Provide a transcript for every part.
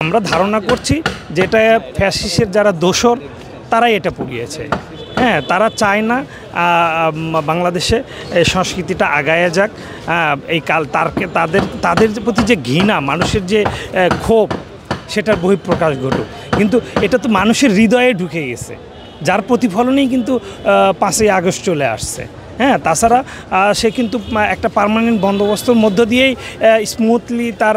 আমরা ধারণা করছি যেটা ফ্যাসিস্টের যারা দোসর তারাই এটা পুড়িয়েছে। হ্যাঁ, তারা চায় না বাংলাদেশে এই সংস্কৃতিটা আগায় যাক। এই তাদের প্রতি যে ঘৃণা, মানুষের যে ক্ষোভ, সেটার বহিঃপ্রকাশ ঘটুক। কিন্তু এটা তো মানুষের হৃদয়ে ঢুকে গেছে, যার প্রতিফলনেই কিন্তু 5ই আগস্ট চলে আসছে। হ্যাঁ, তাছাড়া সে কিন্তু একটা পার্মানেন্ট বন্দোবস্তর মধ্য দিয়েই স্মুথলি তার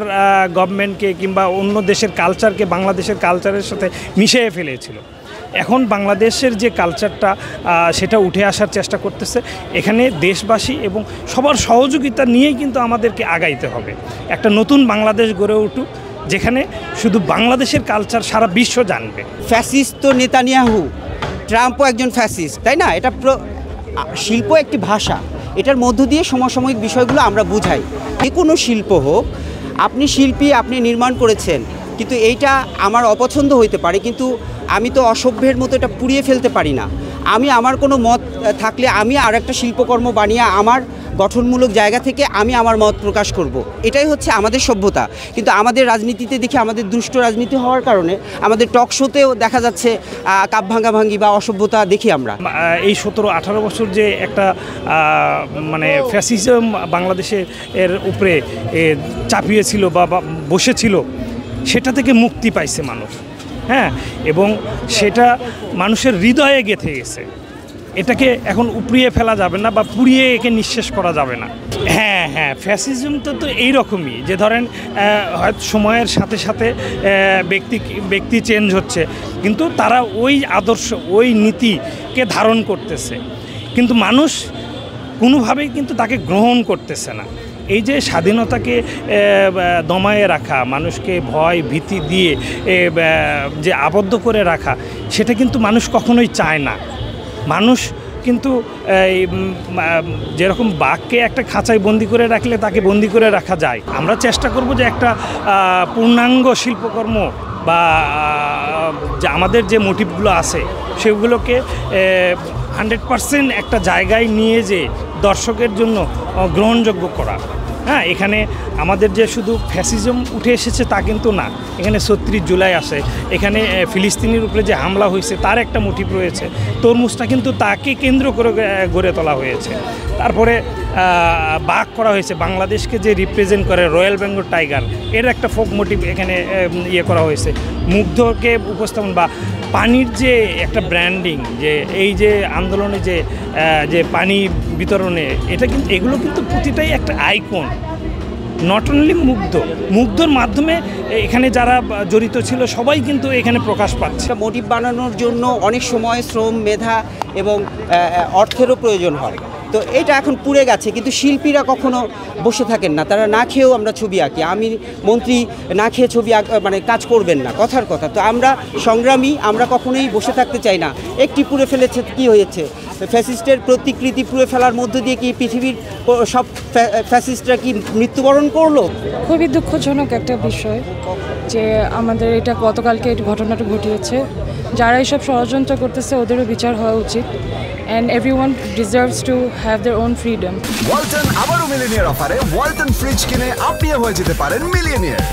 গভর্নমেন্টকে কিংবা অন্য দেশের কালচারকে বাংলাদেশের কালচারের সাথে মিশিয়ে ফেলেছিল। এখন বাংলাদেশের যে কালচারটা সেটা উঠে আসার চেষ্টা করতেছে। এখানে দেশবাসী এবং সবার সহযোগিতা নিয়েই কিন্তু আমাদেরকে আগাইতে হবে। একটা নতুন বাংলাদেশ গড়ে উঠুক, যেখানে শুধু বাংলাদেশের কালচার সারা বিশ্ব জানবে। ফ্যাসিস্ট তো নেতানিয়াহু, ট্রাম্পও একজন ফ্যাসিস্ট, তাই না? এটা শিল্প একটি ভাষা, এটার মধ্য দিয়ে সমসাময়িক বিষয়গুলো আমরা বুঝাই। যে কোনো শিল্প হোক, আপনি শিল্পী, আপনি নির্মাণ করেছেন, কিন্তু এইটা আমার অপছন্দ হইতে পারে, কিন্তু আমি তো অসভ্যের মতো এটা পুড়িয়ে ফেলতে পারি না। আমি আমার কোনো মত থাকলে আমি আর একটা শিল্পকর্ম বানিয়ে আমার গঠনমূলক জায়গা থেকে আমি আমার মত প্রকাশ করব। এটাই হচ্ছে আমাদের সভ্যতা। কিন্তু আমাদের রাজনীতিতে দেখি, আমাদের দুষ্ট রাজনীতি হওয়ার কারণে আমাদের টক শোতেও দেখা যাচ্ছে কাপ ভাঙাভাঙি বা অসভ্যতা দেখি আমরা। এই 17-18 বছর যে একটা মানে ফ্যাসিজম বাংলাদেশের উপরে চাপিয়েছিল বা বসেছিল, সেটা থেকে মুক্তি পাইছে মানুষ। হ্যাঁ, এবং সেটা মানুষের হৃদয়ে গেঁথে গেছে। এটাকে এখন উপড়িয়ে ফেলা যাবে না বা পুড়িয়ে একে নিঃশেষ করা যাবে না। হ্যাঁ হ্যাঁ, ফ্যাসিজম তো এইরকমই, যে ধরেন হয়তো সময়ের সাথে সাথে ব্যক্তি চেঞ্জ হচ্ছে, কিন্তু তারা ওই আদর্শ, ওই নীতিকে ধারণ করতেছে, কিন্তু মানুষ কোনোভাবেই কিন্তু তাকে গ্রহণ করতেছে না। এই যে স্বাধীনতাকে দমায়ে রাখা, মানুষকে ভয় ভীতি দিয়ে যে আবদ্ধ করে রাখা, সেটা কিন্তু মানুষ কখনোই চায় না। মানুষ কিন্তু যেরকম বাঘকে একটা খাঁচায় বন্দি করে রাখলে তাকে বন্দি করে রাখা যায়, আমরা চেষ্টা করব যে একটা পূর্ণাঙ্গ শিল্পকর্ম বা যে আমাদের যে মোটিভগুলো আছে সেগুলোকে 100% একটা জায়গায় নিয়ে যে দর্শকের জন্য গ্রহণযোগ্য করা। হ্যাঁ, এখানে আমাদের যে শুধু ফ্যাসিজম উঠে এসেছে তা কিন্তু না, এখানে 36 জুলাই আসে, এখানে ফিলিস্তিনের উপরে যে হামলা হয়েছে তার একটা মোটিভ রয়েছে, তরমুজটা কিন্তু তাকে কেন্দ্র করে গড়ে তোলা হয়েছে। তারপরে বাঘ করা হয়েছে, বাংলাদেশকে যে রিপ্রেজেন্ট করে রয়্যাল বেঙ্গল টাইগার, এর একটা ফোক মোটিভ এখানে করা হয়েছে। মুগ্ধকে উপস্থাপন বা পানির যে একটা ব্র্যান্ডিং, যে এই যে আন্দোলনে যে পানি বিতরণে, এটা কিন্তু এগুলো কিন্তু প্রতিটাই একটা আইকন। নট অনলি মুগ্ধর মাধ্যমে এখানে যারা জড়িত ছিল সবাই কিন্তু এখানে প্রকাশ পাচ্ছে। মোটিভ বানানোর জন্য অনেক সময় শ্রম, মেধা এবং অর্থেরও প্রয়োজন হয়। তো এটা এখন পুড়ে গেছে, কিন্তু শিল্পীরা কখনো বসে থাকেন না, তারা না খেয়েও আমরা ছবি আঁকি। আমি মন্ত্রী না খেয়ে ছবি মানে কাজ করবেন না, কথার কথা। তো আমরা সংগ্রামী, আমরা কখনোই বসে থাকতে চাই না। একটি পুড়ে ফেলেছে, কি হয়েছে? ফ্যাসিস্টের প্রতিকৃতি পুড়ে ফেলার মধ্য দিয়ে কি পৃথিবীর সব ফ্যাসিস্টরা কি মৃত্যুবরণ করলো? খুবই দুঃখজনক একটা বিষয় যে আমাদের এটা গতকালকে এই ঘটনাটা ঘটিয়েছে। যারা এইসব ষড়যন্ত্র করতেছে ওদেরও বিচার হওয়া উচিত। And everyone deserves to have their own freedom. Walton আবারও মিলিয়নিয়ার অফারে ওয়ালটন ফ্রিজ কিনে আপনিও হয়ে যেতে পারেন মিলিয়নিয়ার।